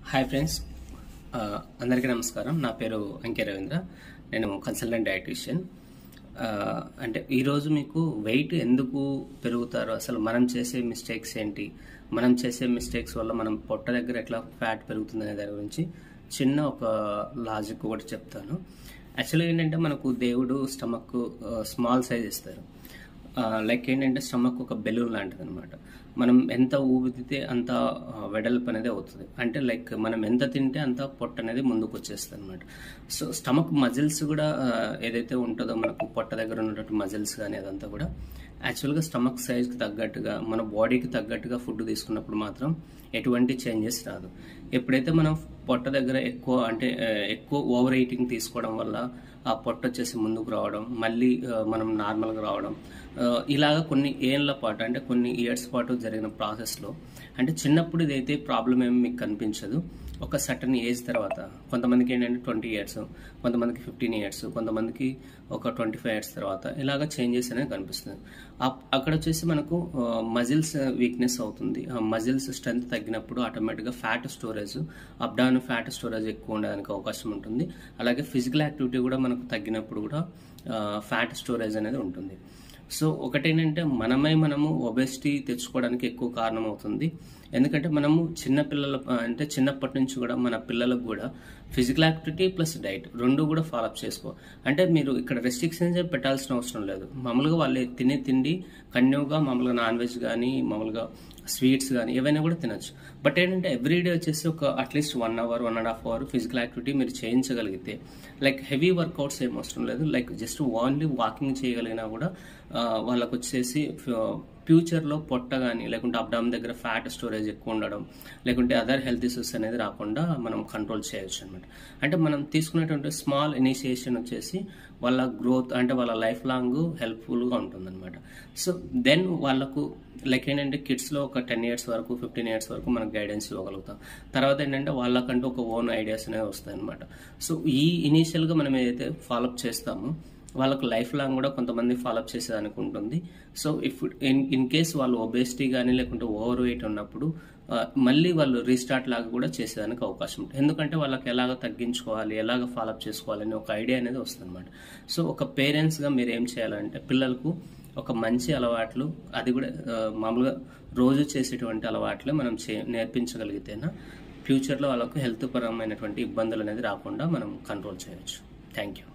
Hi friends, అందరికీ నమస్కారం. నా పేరు అంకే రవీంద్ర. నేను కన్సల్టెంట్ డైటీషియన్. అంటే ఈరోజు మీకు వెయిట్ ఎందుకు పెరుగుతారో, అసలు మనం చేసే మిస్టేక్స్ ఏంటి, మనం చేసే మిస్టేక్స్ వల్ల మనం పొట్ట దగ్గర ఎట్లా ఫ్యాట్ పెరుగుతుంది అనే దాని గురించి చిన్న ఒక లాజిక్ ఒకటి చెప్తాను. యాక్చువల్గా ఏంటంటే మనకు దేవుడు స్టమక్ స్మాల్ సైజ్ ఇస్తారు. లైక్ ఏంటంటే స్టమక్ ఒక బెలూన్ లాంటిది అనమాట. మనం ఎంత ఊపితే అంత వెడల్పు అనేది అవుతుంది. అంటే లైక్ మనం ఎంత తింటే అంత పొట్ట అనేది ముందుకు వచ్చేస్తుంది అనమాట. సో స్టమక్ మజిల్స్ కూడా ఏదైతే ఉంటుందో మనకు పొట్ట దగ్గర ఉన్నటువంటి మజిల్స్ కానీ అదంతా కూడా యాక్చువల్గా స్టమక్ సైజ్కి తగ్గట్టుగా మన బాడీకి తగ్గట్టుగా ఫుడ్ తీసుకున్నప్పుడు మాత్రం ఎటువంటి చేంజెస్ రాదు. ఎప్పుడైతే మనం పొట్ట దగ్గర ఎక్కువ ఓవర్ ఈటింగ్ తీసుకోవడం వల్ల ఆ పొట్ట వచ్చేసి ముందుకు రావడం, మళ్ళీ మనం నార్మల్గా రావడం, ఇలాగ కొన్ని ఏళ్ళ పాటు అంటే కొన్ని ఇయర్స్ పాటు జరిగిన ప్రాసెస్లో, అంటే చిన్నప్పుడు ఇదైతే ప్రాబ్లం ఏమి మీకు కనిపించదు. ఒక సర్టన్ ఏజ్ తర్వాత కొంతమందికి ఏంటంటే 20 ఇయర్స్, కొంతమందికి 15 ఇయర్స్, కొంతమందికి ఒక 25 ఇయర్స్ తర్వాత ఇలాగ చేంజెస్ అనేది కనిపిస్తుంది. అక్కడ వచ్చేసి మనకు మజిల్స్ వీక్నెస్ అవుతుంది. మజిల్స్ స్ట్రెంత్ తగ్గినప్పుడు ఆటోమేటిక్గా fat storage, abdominal fat storage ఎక్కువ ఉండడానికి అవకాశం ఉంటుంది. అలాగే ఫిజికల్ యాక్టివిటీ కూడా మనకు తగ్గినప్పుడు కూడా ఫ్యాట్ స్టోరేజ్ అనేది ఉంటుంది. సో ఒకటేంటంటే మనము ఒబెసిటీ తెచ్చుకోవడానికి ఎక్కువ కారణం అవుతుంది. ఎందుకంటే మనము చిన్నప్పటి నుంచి కూడా మన పిల్లలకు కూడా ఫిజికల్ యాక్టివిటీ ప్లస్ డైట్ రెండు కూడా ఫాలోఅప్ చేసుకో. అంటే మీరు ఇక్కడ రెస్ట్రిక్షన్స్ పెట్టాల్సిన అవసరం లేదు. మామూలుగా వాళ్ళు తినే తిండి కంటిన్యూగా మామూలుగా నాన్ వెజ్ కానీ మామూలుగా స్వీట్స్ కానీ ఏవైనా కూడా తినచ్చు. బట్ ఏంటంటే ఎవ్రీడే వచ్చేసి ఒక at least 1 hour 1.5 hour physical activity మీరు చేయించగలిగితే, లైక్ హెవీ వర్కౌట్స్ ఏం అవసరం లేదు, లైక్ జస్ట్ ఓన్లీ వాకింగ్ చేయగలిగినా కూడా వాళ్ళకు వచ్చేసి ఫ్యూచర్లో పొట్ట కానీ లేకుంటే అబ్డామిన్ దగ్గర ఫ్యాట్ స్టోరేజ్ ఎక్కువ ఉండడం, లేకుంటే అదర్ హెల్త్ ఇష్యూస్ అనేది రాకుండా మనం కంట్రోల్ చేయొచ్చు అనమాట. అంటే మనం తీసుకునేటువంటి స్మాల్ ఇనిషియేషన్ వచ్చేసి వాళ్ళ గ్రోత్ అంటే వాళ్ళ లైఫ్ లాంగ్ హెల్ప్ఫుల్గా ఉంటుంది అనమాట. సో దెన్ వాళ్ళకు లైక్ ఏంటంటే కిడ్స్లో ఒక 10 ఇయర్స్ వరకు 15 ఇయర్స్ వరకు మనకు గైడెన్స్ ఇవ్వగలుగుతాం. తర్వాత ఏంటంటే వాళ్ళకంటూ ఒక ఓన్ ఐడియాస్ అనేవి వస్తాయి అనమాట. సో ఈ ఇనీషియల్గా మనం ఏదైతే ఫాలోఅప్ చేస్తామో వాళ్ళకు లైఫ్ లాంగ్ కూడా కొంతమంది ఫాలోఅప్ చేసేదానికి ఉంటుంది. సో ఇన్ కేస్ వాళ్ళు ఒబేసిటీ కానీ లేకుంటే ఓవర్ వెయిట్ ఉన్నప్పుడు మళ్ళీ వాళ్ళు రీస్టార్ట్ లాగా కూడా చేసేదానికి అవకాశం ఉంటుంది. ఎందుకంటే వాళ్ళకి ఎలాగ తగ్గించుకోవాలి, ఎలాగ ఫాలోఅప్ చేసుకోవాలి అని ఒక ఐడియా అనేది వస్తుంది అనమాట. సో ఒక పేరెంట్స్గా మీరు ఏం చేయాలంటే పిల్లలకు ఒక మంచి అలవాట్లు, అది కూడా మామూలుగా రోజు చేసేటువంటి అలవాట్లే మనం నేర్పించగలిగితేనా ఫ్యూచర్లో వాళ్ళకు హెల్త్ పరమైనటువంటి ఇబ్బందులు అనేది రాకుండా మనం కంట్రోల్ చేయొచ్చు. Thank you.